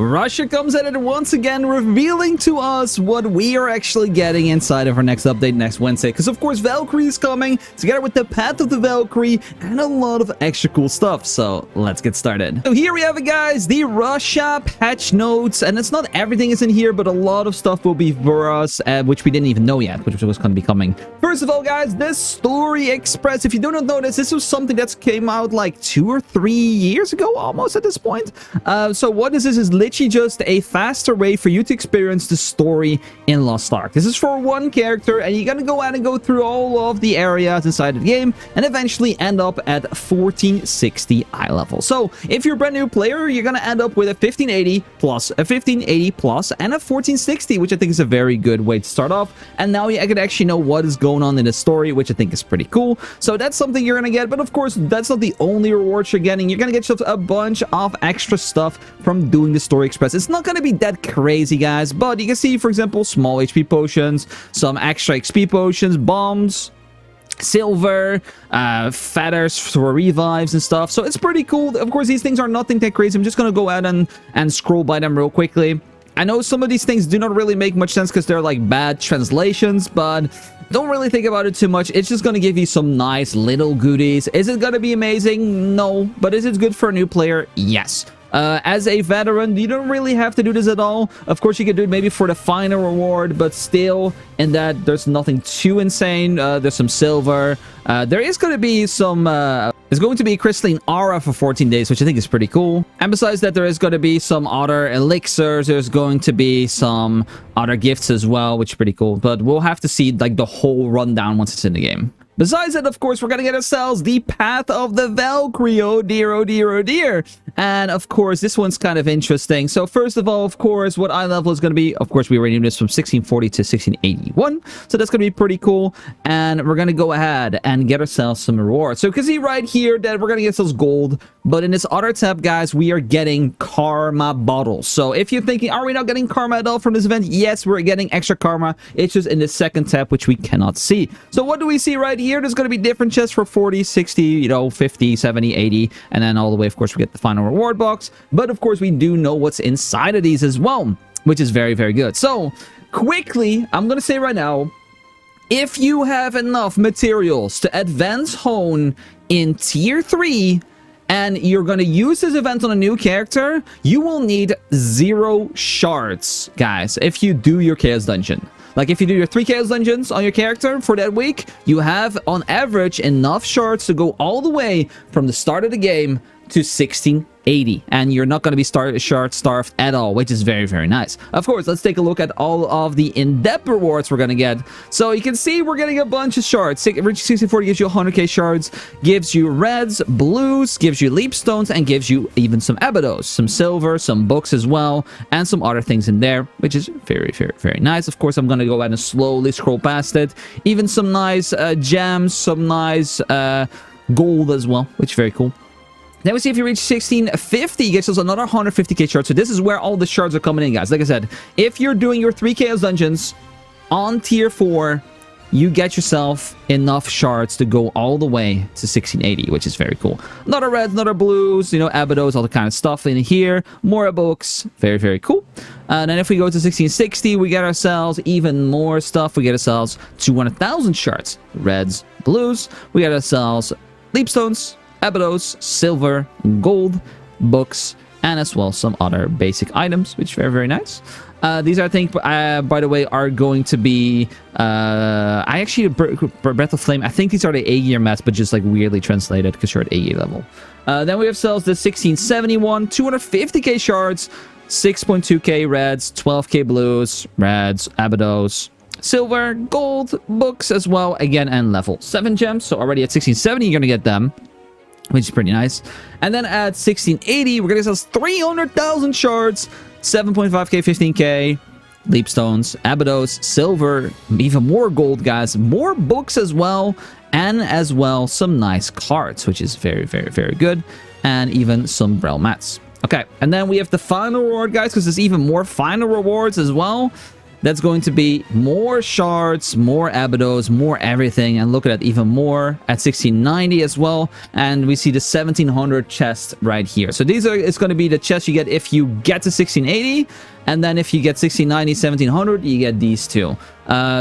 Russia comes at it once again, revealing to us what we are actually getting inside of our next update next Wednesday. Because, of course, Valkyrie is coming, together with the Path of the Valkyrie, and a lot of extra cool stuff. So, let's get started. So, here we have it, guys, the Russia patch notes. And it's not everything is in here, but a lot of stuff will be for us, which we didn't even know yet, which was going to be coming. First of all, guys, this Story Express, if you do not know this was something that came out like 2 or 3 years ago, almost at this point. So, what is this? Is literally just a faster way for you to experience the story in Lost Ark. This is for one character, and you're gonna go out and go through all of the areas inside the game, and eventually end up at 1460 eye level. So, if you're a brand new player, you're gonna end up with a 1580 plus, a 1580 plus, and a 1460, which I think is a very good way to start off. And now you can actually know what is going on in the story, which I think is pretty cool. So that's something you're gonna get, but of course, that's not the only rewards you're getting. You're gonna get yourself a bunch of extra stuff from doing the Story Express. It's not going to be that crazy, guys, but you can see, for example, small HP potions, some extra XP potions, bombs, silver, feathers for revives and stuff. So it's pretty cool. Of course, these things are nothing that crazy. I'm just going to go out and scroll by them real quickly. I know some of these things do not really make much sense because they're like bad translations, but don't really think about it too much. It's just going to give you some nice little goodies. Is it going to be amazing? No. But is it good for a new player? Yes. As a veteran, you don't really have to do this at all. Of course, you could do it maybe for the final reward, but still, in that, there's nothing too insane. There's some silver. There is going to be some... There's going to be crystalline aura for 14 days, which I think is pretty cool. And besides that, there is going to be some other elixirs. There's going to be some other gifts as well, which is pretty cool. But we'll have to see like the whole rundown once it's in the game. Besides that, of course, we're going to get ourselves the Path of the Valkyrie. Oh dear, oh dear, oh dear. And, of course, this one's kind of interesting. So, first of all, of course, what eye level is going to be, of course, we already knew this from 1640 to 1681. So, that's going to be pretty cool. And we're going to go ahead and get ourselves some rewards. So, you can see right here that we're going to get ourselves gold. But in this other tab, guys, we are getting karma bottles. So, if you're thinking, are we not getting karma at all from this event? Yes, we're getting extra karma. It's just in the second tab, which we cannot see. So, what do we see right here? There's going to be different chests for 40, 60, 50, 70, 80, and then all the way, of course, we get the final reward box. But, of course, we do know what's inside of these as well, which is very, very good. So, quickly, I'm going to say right now, if you have enough materials to advance hone in Tier 3, and you're going to use this event on a new character, you will need 0 shards, guys, if you do your Chaos Dungeon. Like, if you do your 3 Chaos Dungeons on your character for that week, you have, on average, enough shards to go all the way from the start of the game to 1680. And you're not going to be shard starved at all, which is very, very nice. Of course, let's take a look at all of the in-depth rewards we're going to get. So you can see we're getting a bunch of shards. Reaching 1640 gives you 100k shards, gives you reds, blues, gives you leap stones, and gives you even some abados, some silver, some books as well, and some other things in there, which is very, very, very nice. Of course, I'm going to go ahead and slowly scroll past it. Even some nice gems, some nice gold as well, which is very cool. Then we see if you reach 1650, you get yourself another 150k shards. So this is where all the shards are coming in, guys. Like I said, if you're doing your 3 Chaos Dungeons on Tier 4, you get yourself enough shards to go all the way to 1680, which is very cool. Another reds, another blues, abados, all the kind of stuff in here. More books. Very, very cool. And then if we go to 1660, we get ourselves even more stuff. We get ourselves 200,000 shards. Reds, blues. We get ourselves leap stones, abados, silver, gold, books, and as well some other basic items, which is very, very nice. These, I think, by the way, are going to be... I actually... Breath of Flame, I think these are the A-gear mats, but just like weirdly translated because you're at A-gear level. Then we have ourselves the 1671, 250k shards, 6.2k reds, 12k blues, reds, abados, silver, gold, books as well, again, and level 7 gems. So already at 1670, you're going to get them, which is pretty nice. And then at 1680, we're going to sell 300,000 shards, 7.5k, 15k, leap stones, abados, silver, even more gold, guys, more books as well, and as well some nice cards, which is very, very, very good, and even some braille mats. Okay, and then we have the final reward, guys, because there's even more final rewards as well. that's going to be more shards, more abados, more everything. And look at that, even more at 1690 as well. And we see the 1700 chest right here. So these are, it's going to be the chest you get if you get to 1680. And then if you get 1690, 1700, you get these two.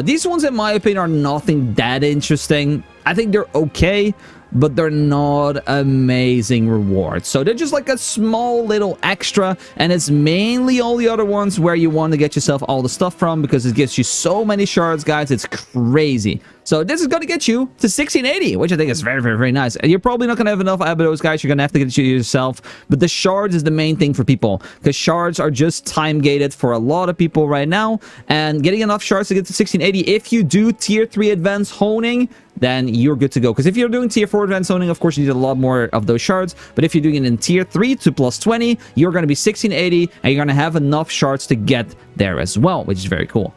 These ones, in my opinion, are nothing that interesting. I think they're okay, but they're not amazing rewards. So they're just like a small little extra, and it's mainly all the other ones where you want to get yourself all the stuff from, because it gives you so many shards, guys. It's crazy. So this is going to get you to 1680, which I think is very, very, very nice. And you're probably not going to have enough abados, guys. You're going to have to get it yourself. But the shards is the main thing for people, because shards are just time gated for a lot of people right now. And getting enough shards to get to 1680, if you do tier 3 advanced honing, then you're good to go. Because if you're doing tier 4 advanced honing, of course, you need a lot more of those shards. But if you're doing it in tier 3 to plus 20, you're going to be 1680, and you're going to have enough shards to get there as well, which is very cool.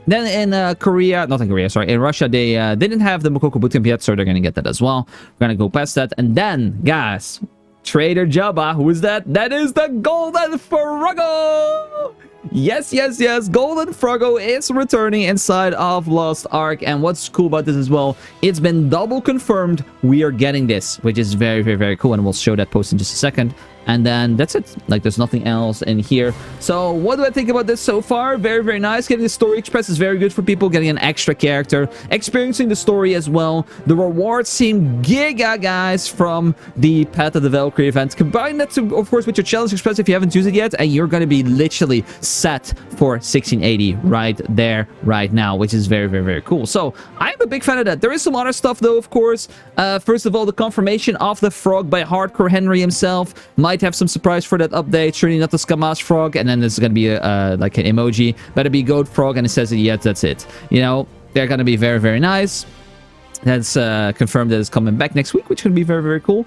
Then in Korea, not in Korea, sorry, in Russia, they didn't have the Mokoko Bootcamp yet, so they're going to get that as well. We're going to go past that. And then, guys, Trader Jabba, who is that? That is the Golden Froggo! Yes, yes, yes, Golden Froggo is returning inside of Lost Ark. And what's cool about this as well, it's been double confirmed we are getting this, which is very, very, very cool. And we'll show that post in just a second. And then that's it. Like, there's nothing else in here. So what do I think about this so far? Very, very nice. Getting the story express is very good for people. Getting an extra character. Experiencing the story as well. The rewards seem giga, guys, from the Path of the Valkyrie event. Combine that, to, of course, with your challenge express if you haven't used it yet. And you're going to be literally set for 1680 right there, right now. Which is very, very, very cool. So I'm a big fan of that. There is some other stuff, though, of course. First of all, the confirmation of the frog by Hardcore Henry himself. Might have some surprise for that update. Surely not the Skamash frog, and then there's gonna be a like an emoji. Better be goat frog, and it says it yet. That's it. You know, they're gonna be very, very nice. That's confirmed that it's coming back next week, which is going to be very, very cool.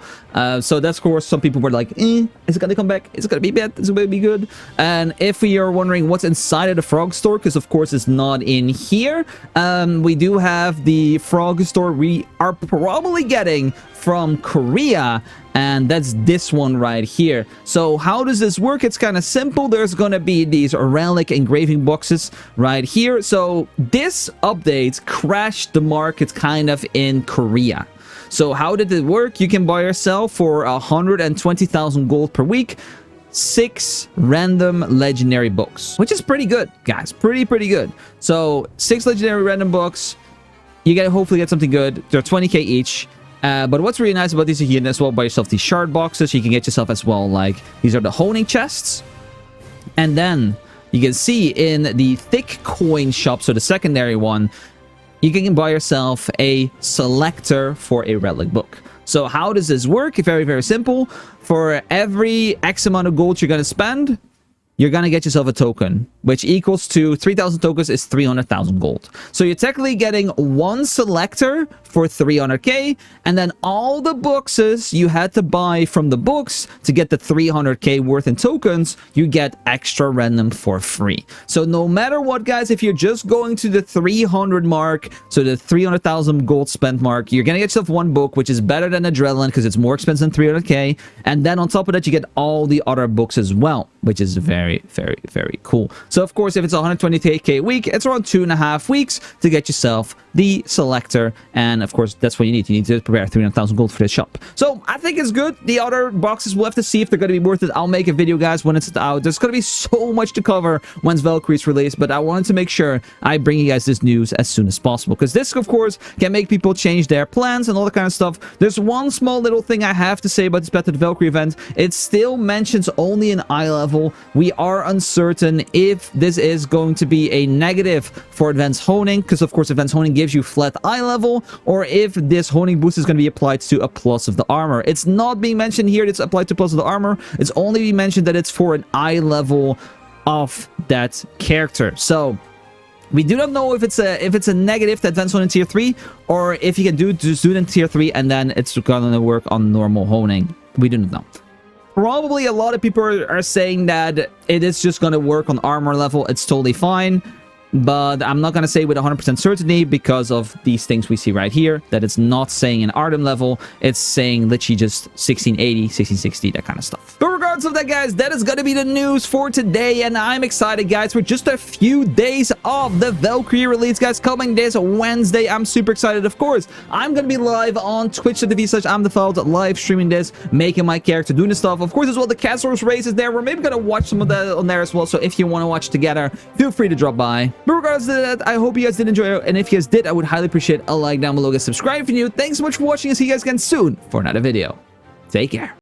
So that's, of course, some people were like, is it going to come back? Is it going to be bad? Is it going to be good? And if we are wondering what's inside of the frog store, because, of course, it's not in here, we do have the frog store we are probably getting from Korea, and that's this one right here. So how does this work? It's kind of simple. There's gonna be these Relic engraving boxes right here. So this update crashed the market kind of in Korea. So how did it work? You can buy yourself for 120,000 gold per week 6 random legendary books, which is pretty good, guys. Pretty good. So 6 legendary random books. You gotta hopefully get something good. They're 20k each. But what's really nice about these, you can as well buy yourself these shard boxes. You can get yourself as well, like, these are the honing chests. And then you can see in the thick coin shop, so the secondary one, you can buy yourself a selector for a relic book. So how does this work? Very, very simple. For every X amount of gold you're going to spend, you're going to get yourself a token, which equals to 3,000 tokens is 300,000 gold. So you're technically getting one selector for 300k, and then all the boxes you had to buy from the books to get the 300k worth in tokens, you get extra random for free. So no matter what, guys, if you're just going to the 300 mark, so the 300,000 gold spent mark, you're going to get yourself one book, which is better than Adrenaline because it's more expensive than 300k. And then on top of that, you get all the other books as well, which is very, very, very cool. So of course, if it's 120k a week, it's around 2.5 weeks to get yourself the selector. And of course, that's what you need. You need to prepare 300,000 gold for this shop. So I think it's good. The other boxes, we'll have to see if they're going to be worth it. I'll make a video, guys, when it's out. There's going to be so much to cover once Valkyrie's released, but I wanted to make sure I bring you guys this news as soon as possible, because this, of course, can make people change their plans and all that kind of stuff. There's one small little thing I have to say about this Path of the Valkyrie event. It still mentions only an eye level. We are uncertain if this is going to be a negative for advanced honing, because of course advanced honing gives you flat eye level, or if this honing boost is going to be applied to a plus of the armor. It's not being mentioned here it's applied to plus of the armor. It's only being mentioned that it's for an eye level of that character. So we do not know if it's a negative to advanced honing tier 3, or if you can just do it in tier 3 and then it's going to work on normal honing. We do not know. Probably a lot of people are saying that it is just going to work on armor level. It's totally fine. but I'm not going to say with 100% certainty because of these things we see right here, that it's not saying an Artem level, it's saying literally just 1680, 1660, that kind of stuff. But regardless of that, guys, that is going to be the news for today, and I'm excited, guys. We're just a few days off the Valkyrie release, guys, coming this Wednesday. I'm super excited. Of course, I'm going to be live on twitch.tv/ImDefild, live streaming this, making my character, doing the stuff. Of course, as well, the Castles race is there. We're maybe going to watch some of that on there as well, so if you want to watch together, feel free to drop by. But regardless of that, I hope you guys did enjoy it, and if you guys did, I would highly appreciate a like down below, guys. Subscribe if you're new. Thanks so much for watching, and see you guys again soon for another video. Take care.